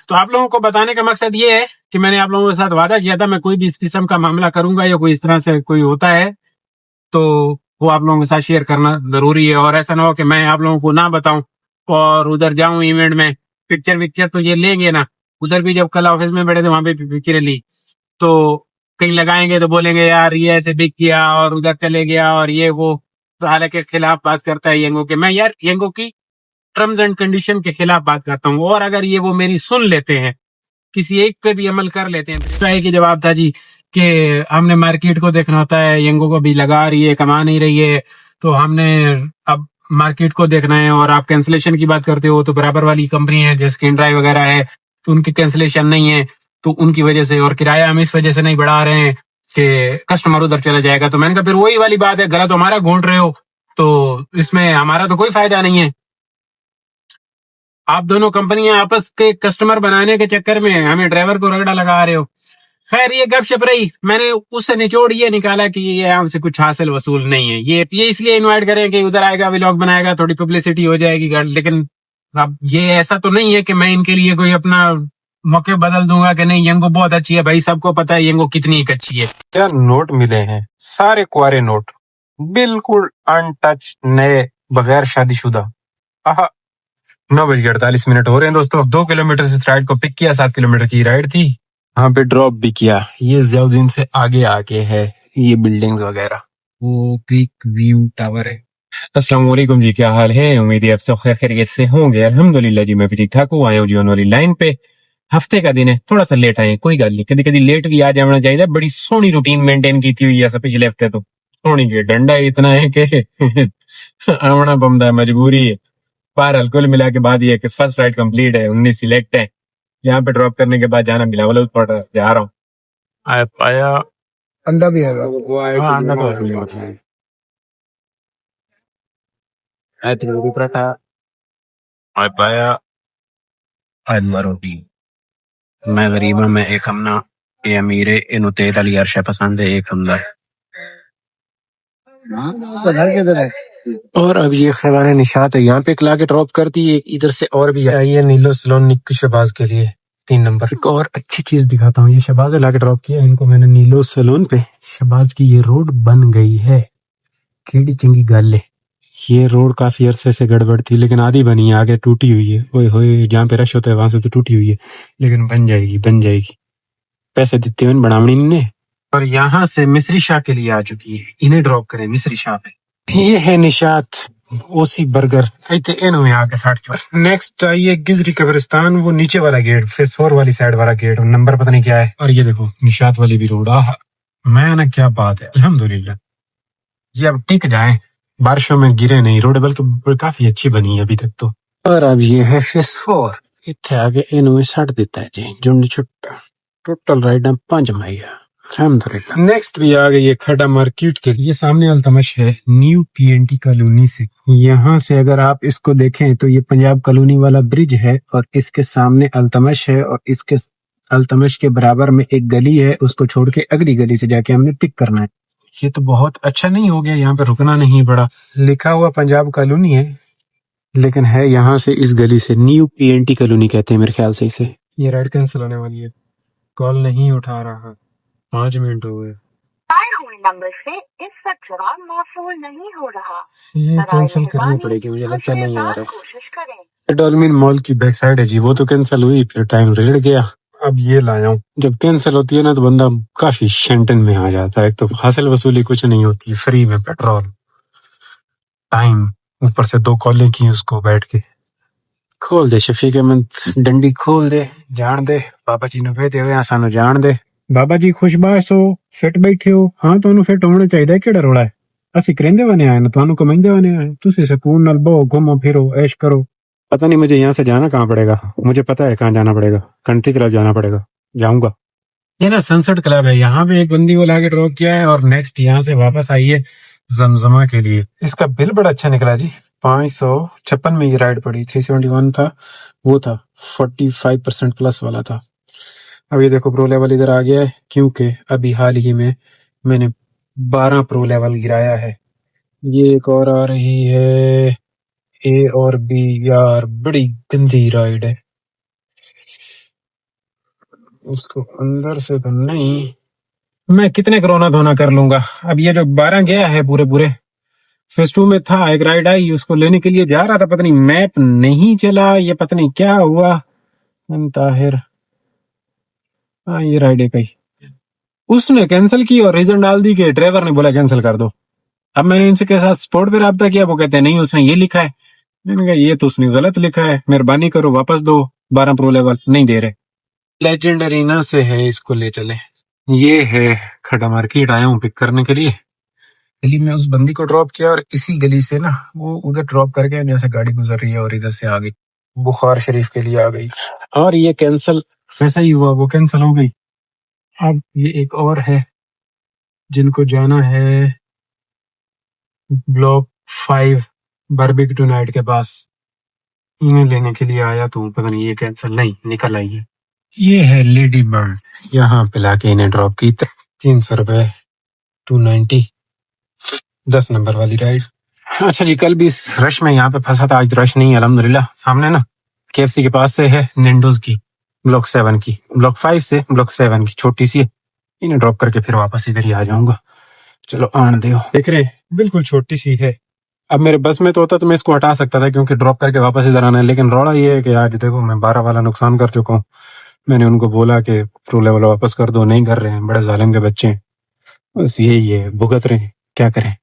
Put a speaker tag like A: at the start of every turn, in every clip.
A: तो आप लोगों को बताने का मकसद ये है कि मैंने आप लोगों के साथ वादा किया था, मैं कोई भी इस किस्म का मामला करूंगा या कोई इस तरह से कोई होता है तो वो आप लोगों के साथ शेयर करना जरूरी है। और ऐसा ना हो कि मैं आप लोगों को ना बताऊं और उधर जाऊं इवेंट में, पिक्चर विक्चर तो ये लेंगे ना। उधर भी जब कल ऑफिस में बैठे थे वहां पे पिक्चरें ली, तो कहीं लगाएंगे तो बोलेंगे यार ये ऐसे बिक किया और उधर चले गया और ये वो। तो हालांकि खिलाफ बात करता है येंगो के, मैं यार येंगो की टर्म्स एंड कंडीशन के खिलाफ बात करता हूँ। और अगर ये वो मेरी सुन लेते हैं, किसी एक पे भी अमल कर लेते हैं, तो एक ही जवाब था जी कि हमने मार्केट को देखना होता है, येंगो को भी लगा रही है, कमा नहीं रही है, तो हमने अब मार्केट को देखना है। और आप कैंसिलेशन की बात करते हो तो बराबर वाली कंपनी है जैसे ड्राइव वगैरह है, तो उनकी कैंसिलेशन नहीं है, तो उनकी वजह से। और किराया हम इस वजह से नहीं बढ़ा रहे हैं कि कस्टमर उधर चला जाएगा। तो मैंने कहा फिर वही वाली बात है, गलत हमारा घोंट रहे हो तो इसमें हमारा तो कोई फायदा नहीं है। आप दोनों कंपनियां आपस के कस्टमर बनाने के चक्कर में हमें ड्राइवर को रगड़ा लगा रहे हो। खैर ये गपशप रही, मैंने उससे निचोड़ ये निकाला कि ये यहाँ से कुछ हासिल वसूल नहीं है। ये इसलिए इनवाइट करें कि उधर आएगा, व्लॉग बनाएगा, थोड़ी पब्लिसिटी हो जाएगी। लेकिन अब ये ऐसा तो नहीं है कि मैं इनके लिए कोई अपना मौके बदल दूंगा कि नहीं येंगो बहुत अच्छी है। भाई सबको पता है येंगो कितनी एक अच्छी है।
B: क्या नोट मिले हैं, सारे कुआरे नोट, बिल्कुल अनटच, नए, बगैर शादीशुदा। आहा, 9:48 हो रहे हैं दोस्तों। 2 किलोमीटर से इस राइड को पिक किया, 7 किलोमीटर की राइड थी, यहाँ पे ड्रॉप भी किया। ये ज़ियाउद्दीन से आगे आके है ये बिल्डिंग्स वगैरह, वो क्रिक व्यू टावर है। अस्सलाम वालेकुम जी, क्या हाल है? उम्मीद है आप सब खैर खैरियत से होंगे। अल्हम्दुलिल्लाह जी, मैं भी ठीक ठाक हूँ। आया हूँ जी ऑन वाली लाइन पे। हफ्ते का दिन है, थोड़ा सा लेट आए, कोई गल नहीं, कदी कदी लेट भी आ जाना चाहिए। बड़ी सोहनी रूटीन मेंटेन की हुई है पिछले हफ्ते तो। सोहनी के डंडा इतना है कि आना बमदा मजबूरी है। बहरहाल कुल मिला के बाद ये कि फर्स्ट राइड कंप्लीट है, 19 सिलेक्ट है। यहाँ पे ड्रॉप करने के बाद जाना मिला वाला पड़ रहा, जा रहा हूँ। आया पाया
C: अंडा भी है।
B: हाँ, अंडा तो है। आया तंदूरी पराठा, आया पाया आलू रोटी। मैं गरीब हूँ, मैं एक हमना, ये अमीर है, इन्हों तेल वाली अरशा पसंद है, एक हमदा है।
C: घर के इधर है।
B: और अब ये खैबार निशात है, यहाँ पे एक ला के ड्रॉप कर दी। एक इधर से और भी आई है नीलो सलोन निक्की शहबाज के लिए 3 नंबर। एक और अच्छी चीज दिखाता हूँ, ये शहबाज ला के ड्रॉप किया इनको मैंने नीलो सलोन पे। शहबाज की ये रोड बन गई है, केड़ी चंगी गल है। ये रोड काफी अरसे से गड़बड़ थी लेकिन आधी बनी है, आगे टूटी हुई है। ओए होए, जहाँ पे रश होता है वहां से तो टूटी हुई है, लेकिन बन जाएगी बन जाएगी। पैसे देते हुए बनावनी ने। और यहाँ से मिस्री शाह के लिए आ चुकी है, इन्हें ड्रॉप करें मिस्री शाह पे। ये है निशात ओसी बर्गर, इतने इन हुए आगे 60। नेक्स्ट आइए गिजरी कब्रिस्तान, वो नीचे वाला गेट, फेस 4 वाली साइड वाला गेट, नंबर पता नहीं क्या है। और ये देखो निशात वाली भी रोड। आह मैं ना, क्या बात है, अल्हम्दुलिल्लाह। ये अब टिक जाए, बारिशों में गिरे नहीं, रोड बल्कि काफी अच्छी बनी है अभी तक तो। और अब ये है फेस 4, इतने आगे इन 60 देता है जी जुंड छुट्टा। टोटल राइड 5 माइया, अल्हम्दुलिल्लाह। नेक्स्ट भी आ गई है खड़ा मार्केट के लिए। सामने अल्तमश है न्यू पीएनटी कॉलोनी से। यहाँ से अगर आप इसको देखें तो ये पंजाब कॉलोनी वाला ब्रिज है और इसके सामने अल्तमश है और इसके अल्तमश के बराबर में एक गली है, उसको छोड़ के अगली गली से जाके हमने पिक करना है। ये तो बहुत अच्छा नहीं हो गया, यहाँ पे रुकना नहीं पड़ा। लिखा हुआ पंजाब कॉलोनी है लेकिन है यहाँ से इस गली से न्यू पीएनटी कॉलोनी कहते हैं मेरे ख्याल से इसे। ये राइड कैंसिल होने वाली है, कॉल नहीं उठा रहा, 5 मिनट हो गए।
D: नंबर से इस वक्त जवाब मौसूल नहीं हो रहा।
B: ये कैंसिल करनी पड़ेगी, मुझे लगता नहीं आ रहा है। डॉल्फिन मॉल की बैक साइड है जी, वो तो कैंसिल हुई, फिर टाइम रेड गया। अब ये लाया हूँ, जब कैंसिल होती है ना तो बंदा काफी शेंटन में आ जाता है। एक तो हासिल वसूली कुछ नहीं होती, फ्री में पेट्रोल, टाइम, ऊपर से 2 कॉलें की उसको बैठ के। खोल दे शफीक अहमद, डंडी खोल दे, जान दे बाबा जी ने भेजे हुए सानू जान दे। बाबा जी खुशबाश हो, फिट बैठे हो। हाँ ਤੁਹਾਨੂੰ ਫਿਟ ਹੋਣਾ ਚਾਹੀਦਾ, ਕਿਹੜਾ ਰੋਲਾ ਹੈ? ਅਸੀਂ ਕਰਿੰਦੇ बने आए ना, ਤੁਹਾਨੂੰ कमाइंदे बने आए। तुसी सुकून नाल बहो, घूमो फिरो, ऐश करो। पता नहीं मुझे यहाँ से जाना कहाँ पड़ेगा, मुझे पता है कहाँ जाना पड़ेगा, कंट्री क्लब जाना पड़ेगा, जाऊंगा। ये ना सनसेट क्लब है, यहाँ पे एक बंदी को लाके ड्रॉप किया है और नेक्स्ट यहाँ से वापस आई है जमजमा के लिए। इसका बिल बड़ा अच्छा निकला जी, 556 में ये राइड पड़ी। 371 था, वो था 45% प्लस वाला था। अब ये देखो प्रो लेवल इधर आ गया है क्योंकि अभी हाल ही में मैंने 12 प्रो लेवल गिराया है। ये एक और आ रही है ए और बी, यार बड़ी गंदी राइड है। उसको अंदर से तो नहीं, मैं कितने कोरोना धोना कर लूंगा। अब ये जो 12 गया है पूरे पूरे, फेज 2 में था, एक राइड आई, उसको लेने के लिए जा रहा था, पता नहीं मैप नहीं चला, ये पता नहीं क्या हुआ। ताहिर, हाँ ये राइड है कहीं, उसने कैंसिल की और रीजन डाल दी कि ड्राइवर ने बोला कैंसिल कर दो। अब मैंने इनसे के साथ स्पॉट पे रब्ता किया, वो कहते हैं नहीं उसने ये लिखा है। मैंने कहा ये तो उसने गलत लिखा है, मेहरबानी करो वापस दो, 12 प्रो लेवल नहीं दे रहे। लेजेंड अरीना से है, इसको ले चले। ये है खड़ा मार्केट, आया हूँ पिक करने के लिए। गली में उस बंदी को ड्रॉप किया और इसी गली से ना वो उधर ड्रॉप करके जैसे गाड़ी गुजर रही है और इधर से आ गई, बुखार शरीफ के लिए आ गई, और ये कैंसिल वैसा ही हुआ, वो कैंसिल हो गई। अब ये एक और है जिनको जाना है ब्लॉक 5 बारबेक्यू नाइट के पास, इन्हें लेने के लिए आया तो पता नहीं ये कैंसिल नहीं निकल आई है। ये है लेडी बर्ड, यहाँ पे लाके इन्हें ड्रॉप की 300 रुपए 290, 10 नंबर वाली राइड। अच्छा जी, कल भी इस रश में यहाँ पे फंसा था, आज रश नहीं है अल्हम्दुलिल्लाह। सामने ना KFC के पास से है निंडोज की, ब्लॉक 7 की, ब्लॉक 5 से ब्लॉक 7 की, छोटी सी है। इन्हें ड्रॉप करके फिर वापस इधर ही आ जाऊंगा। चलो आन दो, देख रहे हैं बिल्कुल छोटी सी है। अब मेरे बस में तो होता तो मैं इसको हटा सकता था क्योंकि ड्रॉप करके वापस इधर आना है, लेकिन रौला ये है कि यार देखो मैं 12 वाला नुकसान कर चुका हूँ। मैंने उनको बोला कि प्रो लेवल वापस कर दो, नहीं कर रहे हैं, बड़े जालिम के बच्चे हैं। बस यही है, भुगत रहे हैं, क्या करें।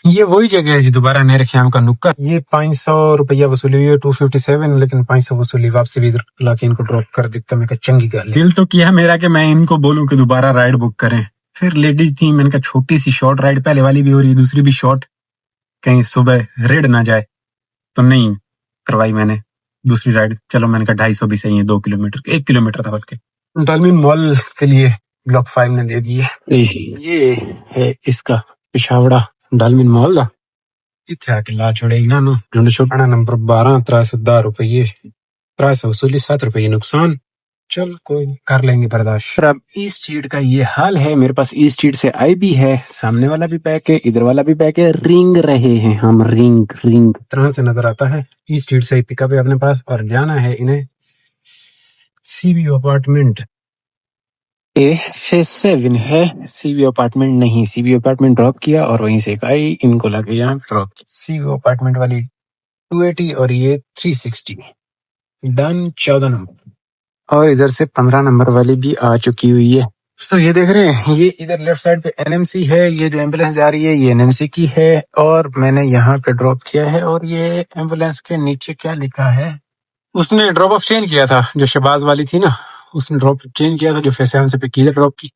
B: ये वही जगह है जी दोबारा नहर ख्याम का नुक्कड़। ये 500 रुपया वसूली हुई है, 257, लेकिन 500 वसूली, वापसी भी इधर लाके इनको ड्रॉप कर देता। मैं चंगी गल, दिल तो किया मेरा कि मैं इनको बोलूं कि दोबारा राइड बुक करें। फिर लेडीज थी, मैंने कहा छोटी सी शॉर्ट राइड, पहले वाली भी हो रही है, दूसरी भी शॉर्ट, कहीं सुबह रेड ना जाए, तो नहीं करवाई मैंने दूसरी राइड। चलो मैंने कहा 250 भी सही है, 2 किलोमीटर 1 किलोमीटर था बल्कि। डालमिन मॉल के लिए ब्लॉक 5 ने दे दिए। ये है इसका पिशावड़ा डालमिन मॉल दा, इत्थे आके ला छोड़े इन्होंने झुंड छोटाना नंबर 12 310 रुपये 300 वसूली 7 रुपये नुकसान। चल कोई कर लेंगे बर्दाश्त। अब ईस्ट स्ट्रीट का ये हाल है, मेरे पास ईस्ट स्ट्रीट से आई भी है, सामने वाला भी पैक है, इधर वाला भी पैक है, रिंग रहे हैं हम, रिंग तरह से नजर आता है। ईस्ट स्ट्रीट से पिकअप है अपने पास और जाना है इन्हें सीबीओ अपार्टमेंट। फेज 7 है, सीबीओ अपार्टमेंट नहीं, सीबीओ अपार्टमेंट ड्रॉप किया और वहीं से आई, इनको लगे यहाँ ड्रॉप किया। सीबीओ अपार्टमेंट वाली 280 और ये 360 डन, 14 नंबर, और इधर से 15 नंबर वाली भी आ चुकी हुई है। तो ये देख रहे हैं, ये इधर लेफ्ट साइड पे एनएमसी है, ये जो एम्बुलेंस जा रही है ये एनएमसी की है, और मैंने यहाँ पे ड्रॉप किया है। और ये एम्बुलेंस के नीचे क्या लिखा है, उसने ड्रॉप ऑफ चेंज किया था, जो शहबाज वाली थी ना, उसने ड्रॉप चेंज किया था, जो फेज 7 से पिक की ड्रॉप की।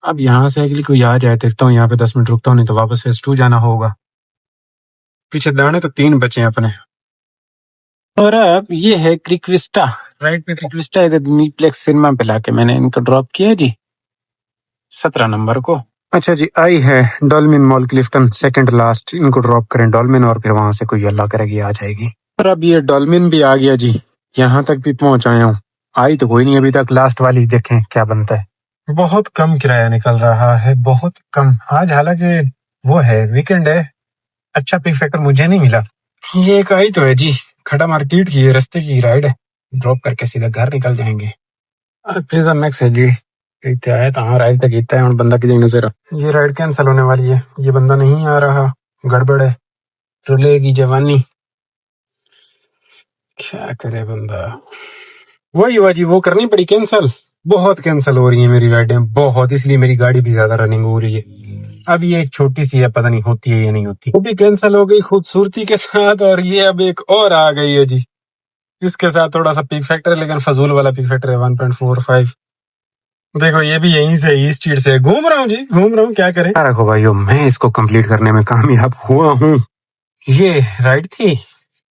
B: अब यहाँ से अगली कोई आ जाए, देखता हूँ यहाँ पे 10 मिनट रुकता हूँ, नहीं तो वापस फेज 2 जाना होगा। पीछे दाने तो 3 बचे हैं अपने। और अब ये है क्रिकविस्टा, राइट पे क्रिकविस्टा, इधर नीप्लेक्स सिनेमा पे लाके मैंने इनको ड्रॉप किया जी 17 नंबर को। अच्छा जी, आई है डॉल्मिन मॉल क्लिफ्टन, सेकंड लास्ट, इनको ड्रॉप करें डॉल्मिन और फिर वहां से कोई अल्लाह करेगी आ जाएगी। और अब ये डॉल्मिन भी आ गया जी, यहाँ तक भी पहुंच आया हूँ। आई तो कोई नहीं अभी तक, लास्ट वाली देखें क्या बनता है। बहुत कम किराया निकल रहा है, बहुत कम आज, हालांकि वो है वीकेंड है, अच्छा पिक फैक्टर मुझे नहीं मिला। ये एक आई तो है जी, खड़ा मार्केट की रास्ते की राइड है, ड्रॉप करके सीधा घर निकल जाएंगे। पिज्जा मैक्स है जी, इतने आया था राइड तक इतना है, बंदा की नजर। ये राइड कैंसिल होने वाली है, ये बंदा नहीं आ रहा, गड़बड़ है, रुलेगी जवानी, क्या करे बंदा। वही हुआ जी, वो करनी पड़ी कैंसिल, बहुत कैंसिल हो रही है मेरी राइडें बहुत, इसलिए मेरी गाड़ी भी ज्यादा रनिंग हो रही है। अब ये एक छोटी सी है, पता नहीं होती है या नहीं होती, वो भी कैंसिल हो गई खूबसूरती के साथ। और ये अब एक और आ गई है जी, इसके साथ थोड़ा सा पिक फैक्टर है, लेकिन फजूल वाला पिक फैक्टर है 1.45। देखो ये भी यहीं से ईस्ट स्ट्रीट से घूम रहा हूँ जी, घूम रहा हूँ, क्या करें। रखो भाइयों, मैं इसको कंप्लीट करने में कामयाब हुआ हूँ। ये राइड थी,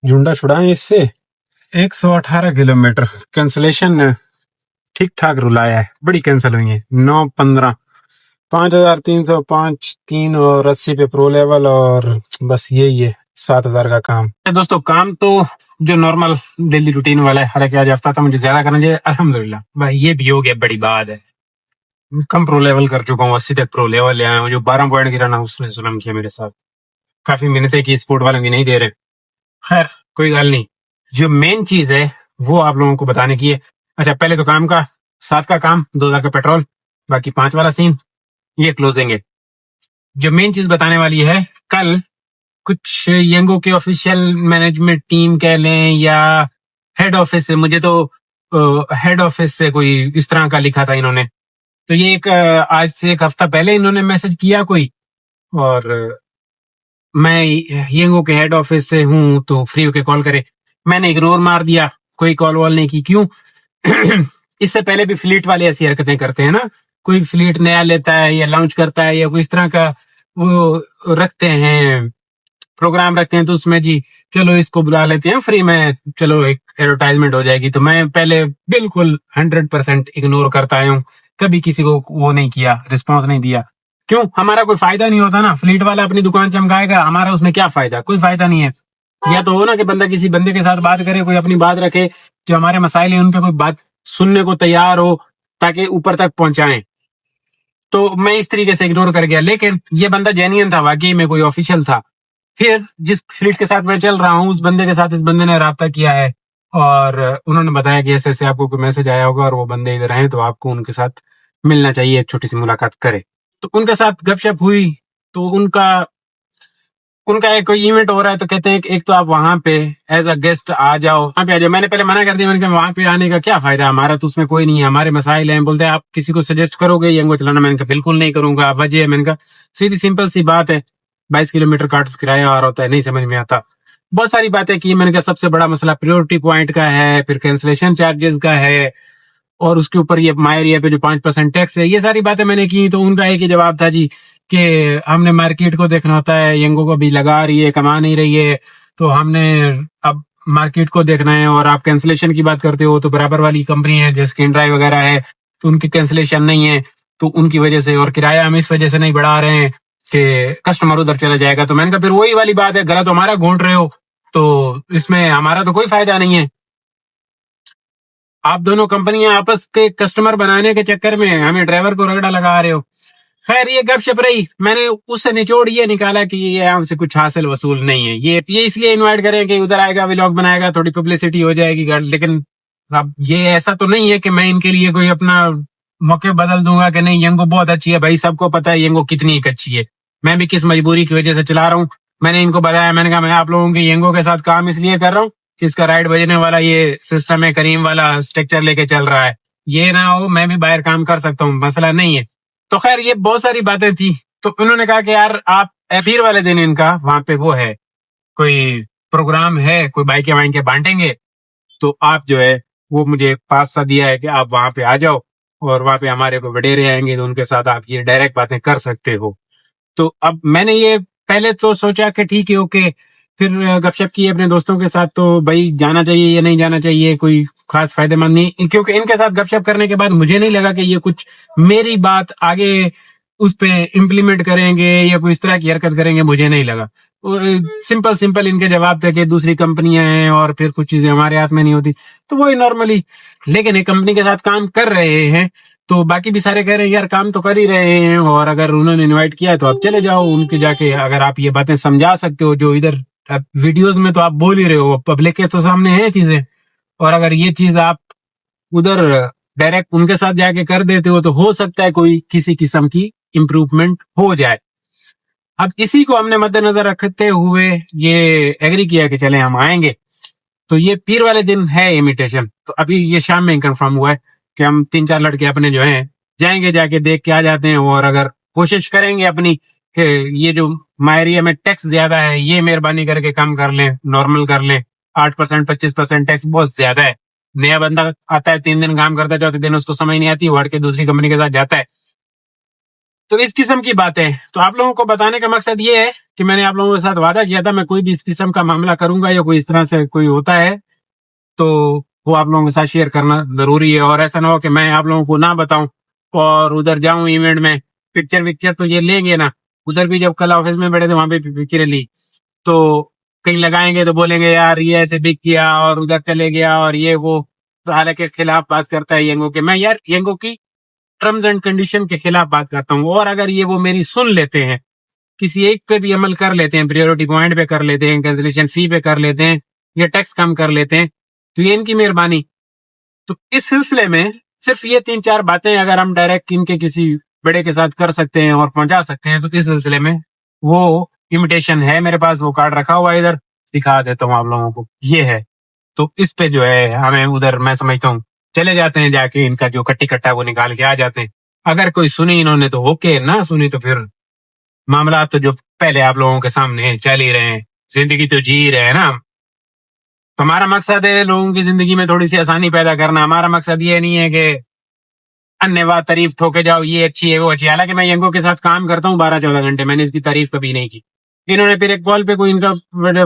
B: झुंडा छुड़ाए इससे 118 किलोमीटर, कैंसलेशन ठीक ठाक रुलाया है, बड़ी कैंसिल हुई है 9, 15, 5305, 3 और 80 पे प्रो लेवल, और बस यही है 7000 का काम। दोस्तों काम तो जो नॉर्मल डेली रूटीन वाला है, हालांकि आज हफ्ता था मुझे ज्यादा करना चाहिए, अल्हम्दुलिल्लाह भाई ये भी हो गया, बड़ी बात है। कम प्रो लेवल कर चुका हूँ, 80 तक प्रो लेवल ले आया हूँ। जो 12 पॉइंट गिरा ना, उसने जुल्म किया मेरे साथ, काफी मेहनत है की स्पोर्ट वालों की नहीं दे रहे। खैर कोई गल नहीं, जो मेन चीज है वो आप लोगों को बताने की है। अच्छा पहले तो काम का
A: 7 का काम, 2000 का पेट्रोल, बाकी 5 वाला सीन, ये क्लोजिंग है। जो मेन चीज बताने वाली है, कल कुछ यंगो के ऑफिशियल मैनेजमेंट टीम कह लें या हेड ऑफिस से, मुझे तो हेड ऑफिस से कोई इस तरह का लिखा था इन्होंने। तो ये एक आज से एक हफ्ता पहले इन्होंने मैसेज किया कोई, और मैं यंगो के हेड ऑफिस से हूं तो फ्री होके कॉल करे। मैंने इग्नोर मार दिया, कोई कॉल वॉल नहीं की। क्यों? इससे पहले भी फ्लीट वाले ऐसी हरकतें करते हैं ना, कोई फ्लीट नया लेता है या लॉन्च करता है या कोई इस तरह का वो रखते हैं, प्रोग्राम रखते हैं, तो उसमें जी चलो इसको बुला लेते हैं फ्री में, चलो एक एडवर्टाइजमेंट हो जाएगी। तो मैं पहले बिल्कुल 100% इग्नोर करता आया हूँ, कभी किसी को वो नहीं किया, रिस्पॉन्स नहीं दिया। क्यों? हमारा कोई फायदा नहीं होता ना, फ्लीट वाला अपनी दुकान चमकाएगा, हमारा उसमें क्या फायदा? कोई फायदा नहीं है। या तो हो ना कि बंदा किसी बंदे के साथ बात करे, कोई अपनी बात रखे, जो हमारे मसाइल है उन पे कोई बात सुनने को तैयार हो, ताकि ऊपर तक पहुंचाएं। तो मैं इस तरीके से इग्नोर कर गया, लेकिन ये बंदा जेन्युइन था, वाकई में कोई ऑफिशियल था। फिर जिस फ्लीट के साथ मैं चल रहा हूँ, उस बंदे के साथ इस बंदे ने राब्ता किया है और उन्होंने बताया कि ऐसे ऐसे आपको कोई मैसेज आया होगा और वो बंदे इधर हैं, तो आपको उनके साथ मिलना चाहिए, एक छोटी सी मुलाकात करे। तो उनके साथ गपशप हुई, तो उनका एक कोई इवेंट हो रहा है, तो कहते हैं एक तो आप वहां पे एज अ गेस्ट आ जाओ, वहां पे आ जाओ। मैंने पहले मना कर दिया, मैंने कहा वहां पे आने का क्या फायदा, हमारा तो उसमें कोई नहीं है, हमारे मसाइल हैं। बोलते हैं आप किसी को सजेस्ट करोगे यंगो चलाना? मैंने कहा बिल्कुल नहीं करूंगा। वजह है, मैंने कहा सीधी सिंपल सी बात है, 22 किलोमीटर का किराया आ रहा होता है, नहीं समझ में आता। बहुत सारी बातें की। मैंने कहा सबसे बड़ा मसला प्रायोरिटी पॉइंट का है, फिर कैंसिलेशन चार्जेस का है, और उसके ऊपर ये माई एरिया पे जो 5% टैक्स है। ये सारी बातें मैंने की, तो उनका एक ही जवाब था जी कि हमने मार्केट को देखना होता है, यंगो को भी लगा रही है, कमा नहीं रही है, तो हमने अब मार्केट को देखना है। और आप कैंसिलेशन की बात करते हो, तो बराबर वाली कंपनी है जैसे किन ड्राइव वगैरह है, तो उनकी कैंसिलेशन नहीं है, तो उनकी वजह से, और किराया हम इस वजह से नहीं बढ़ा रहे हैं कि कस्टमर उधर चला जाएगा। तो मैंने कहा फिर वही वाली बात है, गलत हमारा घोंट रहे हो, तो इसमें हमारा तो कोई फायदा नहीं है। आप दोनों कंपनियां आपस के कस्टमर बनाने के चक्कर में हमें ड्राइवर को रगड़ा लगा रहे हो। खैर ये गपशप रही। मैंने उससे निचोड़ ये निकाला कि ये यहाँ से कुछ हासिल वसूल नहीं है, ये इसलिए इनवाइट करें कि उधर आएगा, व्लॉग बनाएगा, थोड़ी पब्लिसिटी हो जाएगी। लेकिन अब ये ऐसा तो नहीं है कि मैं इनके लिए कोई अपना मौके बदल दूंगा कि नहीं यंगो बहुत अच्छी है। भाई सबको पता है यंगो कितनी एक अच्छी है, मैं भी किस मजबूरी की वजह से चला रहा हूँ। मैंने इनको बताया, मैंने कहा मैं आप लोगों के यंगो के साथ काम इसलिए कर रहा हूँ कि इसका राइड बजने वाला ये सिस्टम है, करीम वाला स्ट्रक्चर लेके चल रहा है, ये ना हो मैं भी बाहर काम कर सकता हूँ, मसला नहीं है। तो खैर ये बहुत सारी बातें थी। तो उन्होंने कहा कि यार आप फिर वाले दिन इनका वहां पे वो है, कोई प्रोग्राम है, कोई बाइकें वाइकें बांटेंगे, तो आप जो है वो मुझे पास सा दिया है कि आप वहां पे आ जाओ, और वहां पे हमारे को वडेरे आएंगे, तो उनके साथ आप ये डायरेक्ट बातें कर सकते हो। तो अब मैंने ये पहले तो सोचा कि ठीक है ओके, फिर गपशप की अपने दोस्तों के साथ, तो भाई जाना चाहिए या नहीं जाना चाहिए, कोई खास फायदेमंद नहीं, क्योंकि इनके साथ गपशप करने के बाद मुझे नहीं लगा कि ये कुछ मेरी बात आगे उस पे इम्प्लीमेंट करेंगे या कोई इस तरह की हरकत करेंगे, मुझे नहीं लगा। सिंपल इनके जवाब थे कि दूसरी कंपनियां हैं और फिर कुछ चीजें हमारे हाथ में नहीं होती, तो वही नॉर्मली। लेकिन एक कंपनी के साथ काम कर रहे हैं, तो बाकी भी सारे कह रहे हैं यार काम तो कर ही रहे हैं, और अगर उन्होंने इनवाइट किया है तो आप चले जाओ उनके जाके, अगर आप ये बातें समझा सकते हो जो इधर वीडियोस में तो आप बोल ही रहे हो, पब्लिक के तो सामने है चीजें, और अगर ये चीज आप उधर डायरेक्ट उनके साथ जाके कर देते हो, तो हो सकता है कोई किसी किस्म की इम्प्रूवमेंट हो जाए। अब इसी को हमने मद्देनजर रखते हुए ये एग्री किया कि चले हम आएंगे। तो ये पीर वाले दिन है इमिटेशन, तो अभी ये शाम में कंफर्म हुआ है कि हम 3-4 लड़के अपने जो हैं जाएंगे, जाके देख के आ जाते हैं, और अगर कोशिश करेंगे अपनी कि ये जो मायरिया में टैक्स ज्यादा है ये मेहरबानी करके कम कर लें, नॉर्मल कर लें। 8% 25% टैक्स बहुत ज्यादा है। नया बंदा आता है, 3 दिन काम करता है, चौथे दिन उसको समझ नहीं आती, वो हट के दूसरी कंपनी के साथ जाता है। तो इस किस्म की बातें, तो आप लोगों को बताने का मकसद ये है कि मैंने आप लोगों के साथ वादा किया था मैं कोई भी इस किस्म का मामला करूंगा या कोई इस तरह से कोई होता है तो वो आप लोगों के साथ शेयर करना जरूरी है। और ऐसा ना हो कि मैं आप लोगों को ना बताऊं और उधर जाऊं इवेंट में, पिक्चर तो ये लेंगे ना, उधर भी जब कल ऑफिस में बैठे थे वहां पे पिक्चरें ली, तो कहीं लगाएंगे तो बोलेंगे यार ये ऐसे बिक किया और उधर चले गया और ये वो, तो हालांकि खिलाफ बात करता है यंगो के। मैं यार यंगो की टर्म्स एंड कंडीशन के खिलाफ बात करता हूँ, और अगर ये वो मेरी सुन लेते हैं, किसी एक पे भी अमल कर लेते हैं, प्रायोरिटी पॉइंट पे कर लेते हैं, कैंसिलेशन फी पे कर लेते हैं, या टैक्स कम कर लेते हैं, तो ये इनकी मेहरबानी। तो इस सिलसिले में सिर्फ ये 3-4 बातें अगर हम डायरेक्ट इनके किसी बड़े के साथ कर सकते हैं और पहुंचा सकते हैं, तो इस सिलसिले में वो इमिटेशन है मेरे पास, वो कार्ड रखा हुआ है इधर, दिखा देता हूँ आप लोगों को। ये है, तो इस पे जो है हमें उधर मैं समझता हूँ चले जाते हैं, जाके इनका जो कट्टी कट्टा है वो निकाल के आ जाते हैं। अगर कोई सुनी इन्होंने तो ओके, ना सुनी तो फिर मामला तो जो पहले आप लोगों के सामने चल ही रहे हैं, जिंदगी तो जी रहे हैं ना। तो हमारा मकसद है लोगों की जिंदगी में थोड़ी सी आसानी पैदा करना। हमारा मकसद ये नहीं है कि अन्यवाद तारीफ ठोके जाओ, ये अच्छी है वो अच्छी है। हालांकि मैं यंगो के साथ काम करता हूँ 12-14 घंटे, मैंने इसकी तारीफ कभी नहीं की। इन्होंने फिर एक कॉल पे कोई इनका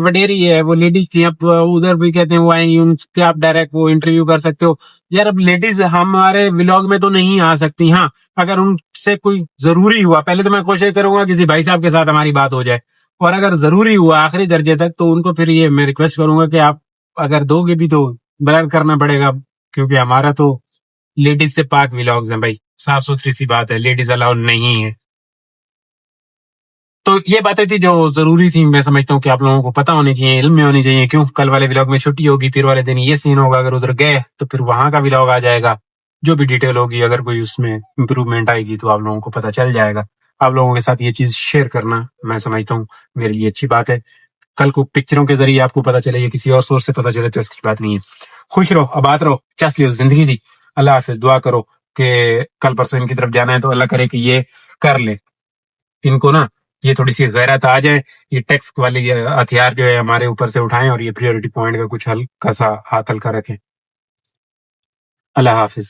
A: वडेरी है, वो लेडीज थी, अब उधर भी कहते हैं वो आएंगी, उनके आप डायरेक्ट वो इंटरव्यू कर सकते हो। यार अब लेडीज हमारे व्लॉग में तो नहीं आ सकती। हाँ, अगर उनसे कोई जरूरी हुआ, पहले तो मैं कोशिश करूंगा किसी भाई साहब के साथ हमारी बात हो जाए, और अगर जरूरी हुआ आखिरी दर्जे तक, तो उनको फिर ये मैं रिक्वेस्ट करूंगा कि आप अगर दोगे भी तो ब्लर करना पड़ेगा, क्योंकि हमारा तो लेडीज से पाक व्लॉग्स हैं भाई, साफ सुथरी सी बात है, लेडीज अलाउड नहीं है। तो ये बातें थी जो जरूरी थी, मैं समझता हूँ कि आप लोगों को पता होनी चाहिए, इल्म में होनी चाहिए। क्यों, कल वाले व्लॉग में छुट्टी होगी, फिर वाले दिन ये सीन होगा, अगर उधर गए तो फिर वहां का व्लॉग आ जाएगा, जो भी डिटेल होगी, अगर कोई उसमें इंप्रूवमेंट आएगी तो आप लोगों को पता चल जाएगा। आप लोगों के साथ ये चीज शेयर करना मैं समझता हूँ मेरे लिए अच्छी बात है। कल को पिक्चरों के जरिए आपको पता चले या किसी और सोर्स से पता चले तो अच्छी बात नहीं है। खुश रहो, आबाद रहो, चस लियो जिंदगी दी। अल्लाह हाफिज। दुआ करो कि कल परसों इनकी तरफ जाना है तो अल्लाह करे कि ये कर ले, इनको ना ये थोड़ी सी गैरत आ जाए, ये टैक्स वाली ये हथियार जो है हमारे ऊपर से उठाएं और ये प्रायोरिटी पॉइंट का कुछ हल्का सा हाथ हल्का रखें। अल्लाह हाफिज।